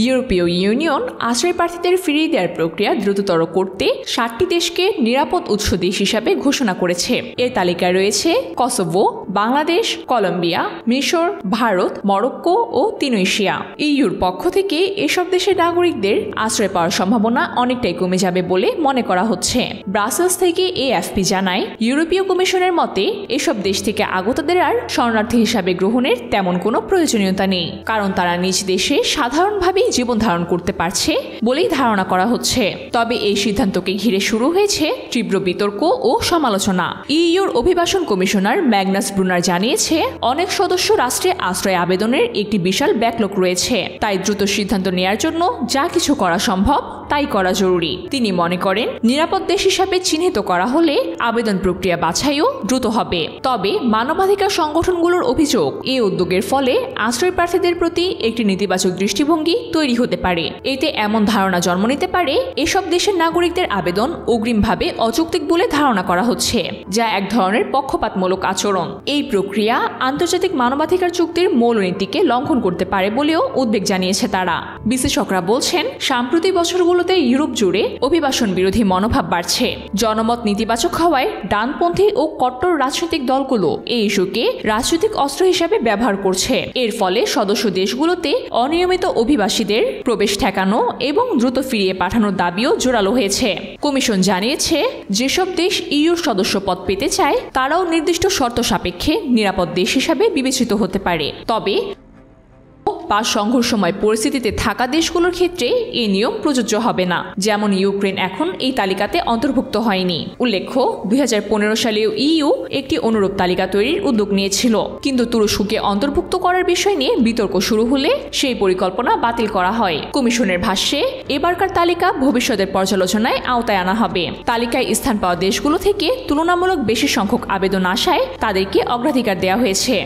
ইউরোপীয় ইউনিয়ন আশ্রয় প্রার্থীদের ফিরিয়ে দেওয়ার প্রক্রিয়া দ্রুততর করতে 7টি দেশকে নিরাপদ উৎস দেশ হিসাবে ঘোষণা করেছে। এর তালিকায় রয়েছে কসোভো, বাংলাদেশ, কলম্বিয়া, মিশর, ভারত, মরক্কো ও তিউনিসিয়া। ইইউর পক্ষ থেকে এসব দেশের নাগরিকদের আশ্রয় পাওয়ার সম্ভাবনা অনেকটাই কমে যাবে বলে মনে করা হচ্ছে। ব্রাসেলস থেকে এএফপি জানায়, ইউরোপীয় কমিশনের মতে এসব দেশ থেকে আগতদের আর শরণার্থী হিসাবে গ্রহণের তেমন কোনো প্রয়োজনীয়তা নেই, কারণ তারা নিজ দেশে সাধারণভাবে জীবন ধারণ করতে পারছে বলেই ধারণা করা হচ্ছে। তবে এই সিদ্ধান্তকে ঘিরে শুরু হয়েছে তীব্র বিতর্ক ও সমালোচনা। ইইউর অভিবাসন কমিশনার ম্যাগনাস ব্রুনার জানিয়েছে, অনেক সদস্য রাষ্ট্রে আশ্রয় আবেদনের একটি বিশাল ব্যাকলগ রয়েছে, তাই দ্রুত সিদ্ধান্ত নেয়ার জন্য যা কিছু করা সম্ভব তাই করা জরুরি। তিনি মনে করেন, নিরাপদ দেশ হিসাবে চিহ্নিত করা হলে আবেদন প্রক্রিয়া বাছাইও দ্রুত হবে। তবে মানবাধিকার সংগঠনগুলোর অভিযোগ, এই উদ্যোগের ফলে আশ্রয় প্রার্থীদের প্রতি একটি নেতিবাচক দৃষ্টিভঙ্গি তৈরি হতে পারে। এতে এমন ধারণা জন্ম নিতে পারে এসব দেশের নাগরিকদের আবেদন অগ্রিমভাবে অযৌক্তিক বলে ধারণা করা হচ্ছে, যা এক ধরনের পক্ষপাতমূলক আচরণ। এই প্রক্রিয়া আন্তর্জাতিক মানবাধিকার চুক্তির মৌলনীতিকে লঙ্ঘন করতে পারে বলেও উদ্বেগ জানিয়েছে তারা। বিশেষজ্ঞরা বলছেন, সাম্প্রতিক বছরগুলোতে ইউরোপ জুড়ে অভিবাসন বিরোধী মনোভাব বাড়ছে। জনমত নেতিবাচক হওয়ায় ডানপন্থী ও কট্টর রাজনৈতিক দলগুলো এই ইস্যুকে রাজনৈতিক অস্ত্র হিসেবে ব্যবহার করছে। এর ফলে সদস্য দেশগুলোতে অনিয়মিত অভিবাসীদের প্রবেশ ঠেকানো এবং দ্রুত ফিরিয়ে পাঠানোর দাবিও জোরালো হয়েছে। কমিশন জানিয়েছে, যেসব দেশ ইইউর সদস্য পদ পেতে চায় তারাও নির্দিষ্ট শর্ত সাপেক্ষে নিরাপদ দেশ হিসাবে বিবেচিত হতে পারে। তবে বা সংঘর্ষময় পরিস্থিতিতে থাকা দেশগুলোর ক্ষেত্রে এই নিয়ম প্রযোজ্য হবে না। যেমন ইউক্রেন এখন এই তালিকাতে অন্তর্ভুক্ত হয়নি। উল্লেখ্য, 2015 সালেও ইইউ একটি অনুরূপ তালিকা তৈরির উদ্যোগ নিয়েছিল, কিন্তু তুরস্ককে অন্তর্ভুক্ত করার বিষয় নিয়ে বিতর্ক শুরু হলে সেই পরিকল্পনা বাতিল করা হয়। কমিশনের ভাষ্যে, এবারকার তালিকা ভবিষ্যতের পর্যালোচনায় আওতায় আনা হবে। তালিকায় স্থান পাওয়া দেশগুলো থেকে তুলনামূলক বেশি সংখ্যক আবেদন আসায় তাদেরকে অগ্রাধিকার দেওয়া হয়েছে।